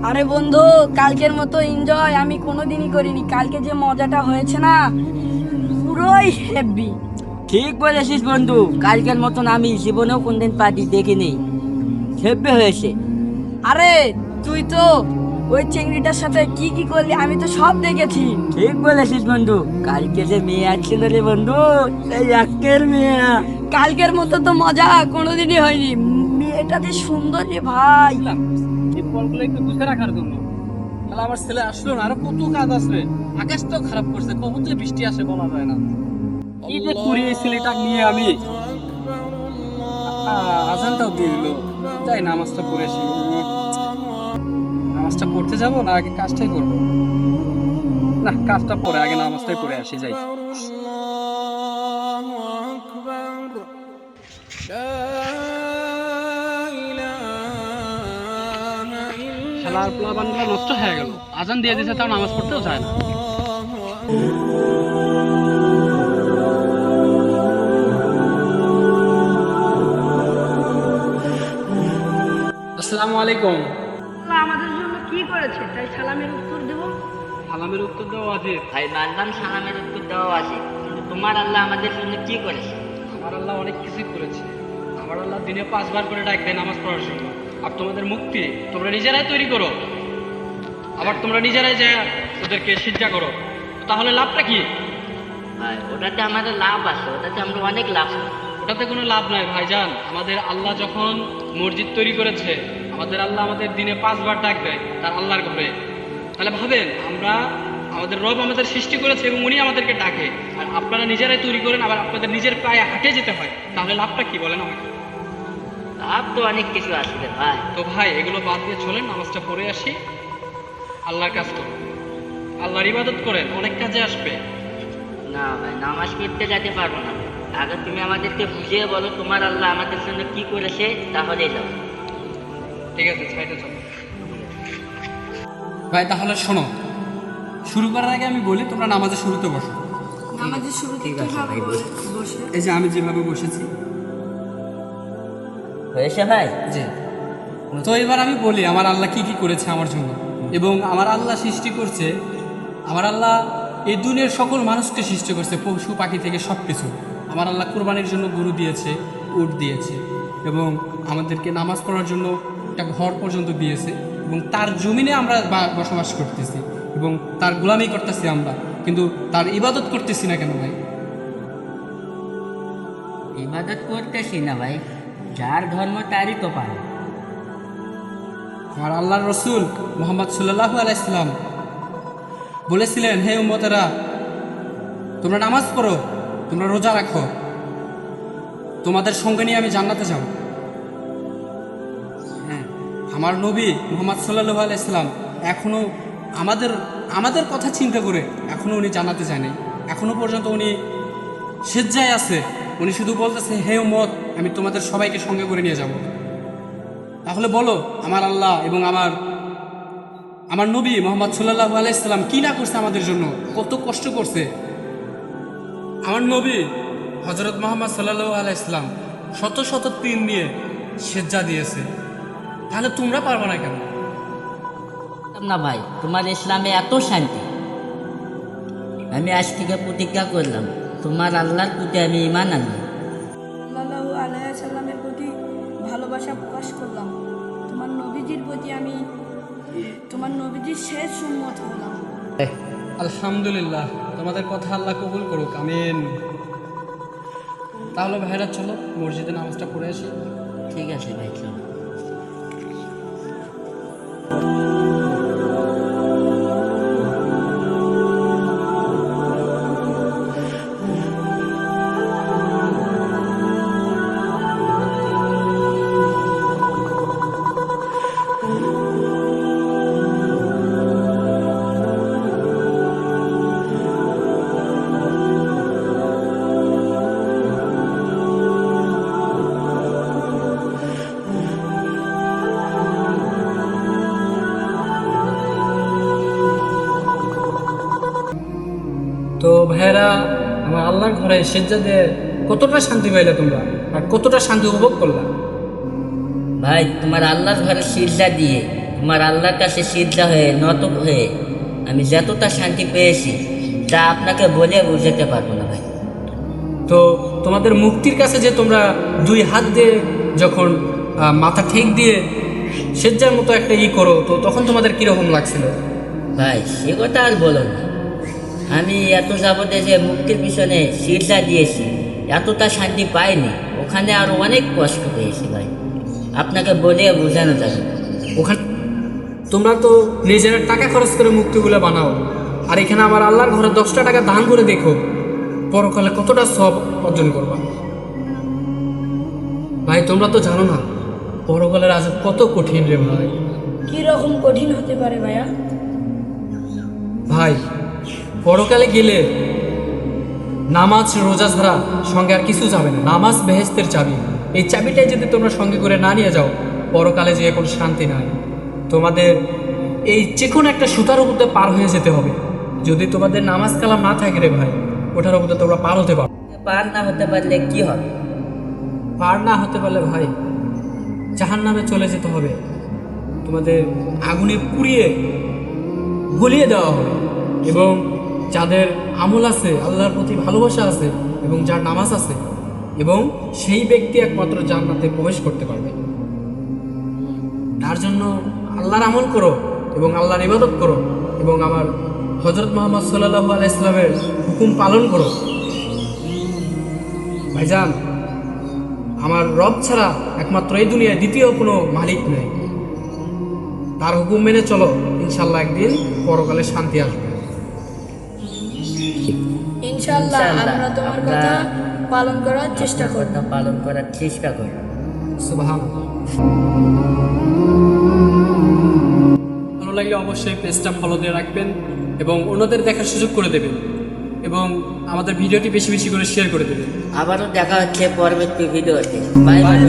আরে বন্ধু, কালকের মতো এনজয় আমি কোনোদিনই করিনি। কালকে যে মজাটা হয়েছে না, পুরোই হেভি। ঠিক বলেছিস বন্ধু, কালকের মতন আমি জীবনেও কোনদিন পার্টি দেখিনি। হেব্বে হয়েছে। আরে তুই তো ওই চেংড়িটার সাথে কি কি করলি আমি তো সব দেখেছি। ঠিক বলেছিস বন্ধু, কালকে যে মেয়ে আসছিল রে বন্ধু, সেই একের মেয়ে। কালকের মতো তো মজা কোনোদিনই হয়নি। মেয়েটা যে সুন্দর রে ভাই। এই ফলগুলো একটু গুছিয়ে রাখার জন্য। তাহলে আমার ছেলে আসলো না, আরো কত কাজ আছে। আকাশটাও খারাপ করছে, কখন যে বৃষ্টি আসে বলা যায় না। কি যে করি এই ছেলেটা নিয়ে আমি। আজানটাও দিয়ে দিল, যাই নামাজটা পড়ে আসি। নামাজটা পড়তে যাবো না আগে কাজটাই করবো? না, কাজটা পরে আগে নামাজটাই পড়ে আসি, যাই। খেলার প্লাবানগুলো নষ্ট হয়ে গেল, আজান দিয়ে দিয়েছে, তাও নামাজ পড়তেও চায় না। আসসালামু আলাইকুম। আল্লাহ আমাদের জন্য কি করেছে তাই সালামের উত্তর দেব। সালামের উত্তর দেওয়া আছে। ভাই মানলাম সালামের উত্তর দেওয়া আছে, কিন্তু তোমার আল্লাহ আমাদের জন্য কি করেছে? আমার আল্লাহ অনেক কিছুই করেছে। আমার আল্লাহ দিনে 5 বার করে ডাক দেয় নামাজ পড়ার জন্য। আর তোমাদের মুক্তি তোমরা নিজেরাই তৈরি করো, আবার তোমরা নিজেরাই যে ওদেরকে সিজদা করো, তাহলে লাভটা কি? ভাই ওটাতে আমাদের লাভ আছে, ওটাতে আমরা অনেক লাভ পাই। ওটাতে কোনো লাভ নাই ভাইজান। আমাদের আল্লাহ যখন মসজিদ তৈরি করেছে, আমাদের আল্লাহ আমাদের দিনে 5 বার ডাক দেয় তার আল্লাহর ঘরে। তাহলে ভাবেন, আমরা আমাদের রব আমাদের সৃষ্টি করেছে এবং উনি আমাদেরকে ডাকে, আর আপনারা নিজেরাই তৈরি করেন, আবার আপনাদের নিজের পায়ে হাঁটে যেতে হয়, তাহলে লাভটা কি বলেন আমাকে? লাভ তো অনেক কিছু আছে রে ভাই। তো ভাই এগুলো বাদ দিয়ে চলেন, নামাজটা পড়ে আসি, আল্লাহর কাজ করুন, আল্লাহর ইবাদত করেন, অনেক কাজে আসবে। না ভাই, নামাজ পড়তে যেতে পারবো না। আগে তুমি আমাদেরকে বুঝিয়ে বলো তোমার আল্লাহ আমাদের জন্য কি করেছে, তাহলেই যাও। ঠিক আছে, ছাইটা চলো ভাই। তাহলে শোনো, শুরু করার আগে আমি বলি, তোমরা নামাজের শুরুতে বসো। আমাদের শুরুতে ঠিক আছে কিভাবে ভাই, বসে? এই যে আমি যেভাবে বসেছি। হয়েছে ভাই? জি। তো এবার আমি বলি আমার আল্লাহ কি কি করেছে আমার জন্য, এবং আমার আল্লাহ সৃষ্টি করছে। আমার আল্লাহ এই দুনিয়ার সকল মানুষকে সৃষ্টি করছে, পশু পাখি থেকে সব কিছু। আমার আল্লাহ কোরবানির জন্য গরু দিয়েছে, উট দিয়েছে, এবং আমাদেরকে নামাজ পড়ার জন্য একটা ঘর পর্যন্ত দিয়েছে, এবং তার জমিনে আমরা বসবাস করতেছি এবং তার গোলামি করতেছি আমরা, কিন্তু তার ইবাদত করতেছি না কেন ভাই? ইবাদত করতেছি না ভাই, যার ধর্ম তারই তো পারে। আমার আল্লাহর রসুল মুহাম্মদ সাল্লাল্লাহু আলাইহি সাল্লাম বলেছিলেন, হে উম্মতেরা, তোমরা নামাজ পড়ো, তোমরা রোজা রাখো, তোমাদের সঙ্গে নিয়ে আমি জান্নাতে যাব। হ্যাঁ, আমার নবী মুহাম্মদ সাল্লাল্লাহু আলাইহি সাল্লাম এখনো আমাদের কথা চিন্তা করে এখনো উনি জান্নাতে যায় নাই। এখনো পর্যন্ত উনি সেজ্জায় আছে। উনি শুধু বলতেছে, হে উম্মত, আমি তোমাদের সবাইকে সঙ্গে করে নিয়ে যাব। তাহলে বলো, আমার আল্লাহ এবং আমার নবী মুহাম্মদ সাল্লাল্লাহু আলাইহি সাল্লাম কি না করছে আমাদের জন্য, কত কষ্ট করছে। আমার নবী হযরত মুহাম্মদ সাল্লাল্লাহু আলাইহি সাল্লাম শত শত দিন নিয়ে সেজ্জা দিয়েছে। তাহলে তোমরা পারবে না কেন? না ভাই, তোমার ইসলামে এত শান্তি, আমি আজ থেকে প্রতিজ্ঞা করলাম তোমার আল্লাহর প্রতি আমি ঈমান আনলাম। সাল্লাল্লাহু আলাইহি সাল্লামের প্রতি ভালোবাসা প্রকাশ করলাম। তোমার নবীজির প্রতি আমি তোমার নবীজির শেষ উম্মত হলাম। আলহামদুলিল্লাহ, তোমাদের কথা আল্লাহ কবুল করুক, আমিন। তাহলে ভাইরা চলো মসজিদে নামাজটা পড়ে আসি। ঠিক আছে ভাই, চলো। তো ভাইরা, আমার আল্লাহর ঘরে সেজদাতে কতটা শান্তি পাইলে তোমরা, আর কতটা শান্তি উপভোগ করলা? ভাই তোমার আল্লাহর ঘরে সিজদা দিয়ে তোমার আল্লাহর কাছে সিজদা হয়ে নত হয়ে আমি যতটা শান্তি পেয়েছি তা আপনাকে বলে বুঝাতে পারবো না ভাই। তো তোমাদের মুক্তির কাছে যে তোমরা দুই হাত দিয়ে যখন মাথা ঠেক দিয়ে সেজ্জার মতো একটা করো, তো তখন তোমাদের কীরকম লাগছিল? ভাই সে কথা আর বলো না, আমি এত যাবতে যে মুক্তির পিছনে সিজদা দিয়েছি এতটা শান্তি পাইনি, ওখানে আরো অনেক কষ্ট পেয়েছি ভাই, আপনাকে বলে বোঝানো যাবে না। ওখানে তোমরা তো নিজেরা টাকা খরচ করে মুক্তিগুলো বানাও, আর এখানে আমার আল্লাহর ঘরে 10টা টাকা দান করে দেখো পরকালে কতটা সব অর্জন করবা। ভাই তোমরা তো জানো না পরকালের আজাব কত কঠিন রে ভাই। কি রকম কঠিন হতে পারে ভাইয়া? ভাই পরকালে গেলে নামাজ রোজা ছাড়া সঙ্গে আর কিছু যাবে না। নামাজ বেহেস্তের চাবি, এই চাবিটাই যদি তোমরা সঙ্গে করে না নিয়ে যাও পরকালে যেয়ে কোনো শান্তি নাই। তোমাদের এই যে কোনো একটা সুতার উপর পার হয়ে যেতে হবে। যদি তোমাদের নামাজ কালাম না থাকে রে ভাই, ওটার উপর তোমরা পার হতে পারো। পার না হতে পারলে কি হবে? পার না হতে পারলে ভাই জাহান্নামে চলে যেতে হবে। তোমাদের আগুনে পুড়িয়ে গলিয়ে দেওয়া হবে, এবং যাদের আমল আছে, আল্লাহর প্রতি ভালোবাসা আছে এবং যার নামাজ আছে, এবং সেই ব্যক্তি একমাত্র জান্নাতে প্রবেশ করতে পারবে। তার জন্য আল্লাহর আমল করো এবং আল্লাহর ইবাদত করো এবং আমার হযরত মুহাম্মদ সাল্লাল্লাহু আলাইহি সাল্লামের হুকুম পালন করো। ভাইজান, আমার রব ছাড়া একমাত্র এই দুনিয়ায় দ্বিতীয় কোনো মালিক নেই। তার হুকুম মেনে চলো, ইনশাল্লাহ একদিন পরকালে শান্তি আসবে। ইনশাআল্লাহ আমরা তোমার কথা পালন করার চেষ্টা করব। কথা পালন করার চেষ্টা করো। সুবহানাল্লাহ। ভালো লাগলে অবশ্যই পেজটা ফলো দিয়ে রাখবেন এবং অন্যদের দেখার সুযোগ করে দেবেন, এবং আমাদের ভিডিওটি বেশি বেশি করে শেয়ার করে দেবেন। আবারও দেখা হচ্ছে পরবর্তী ভিডিওতে। Bye bye.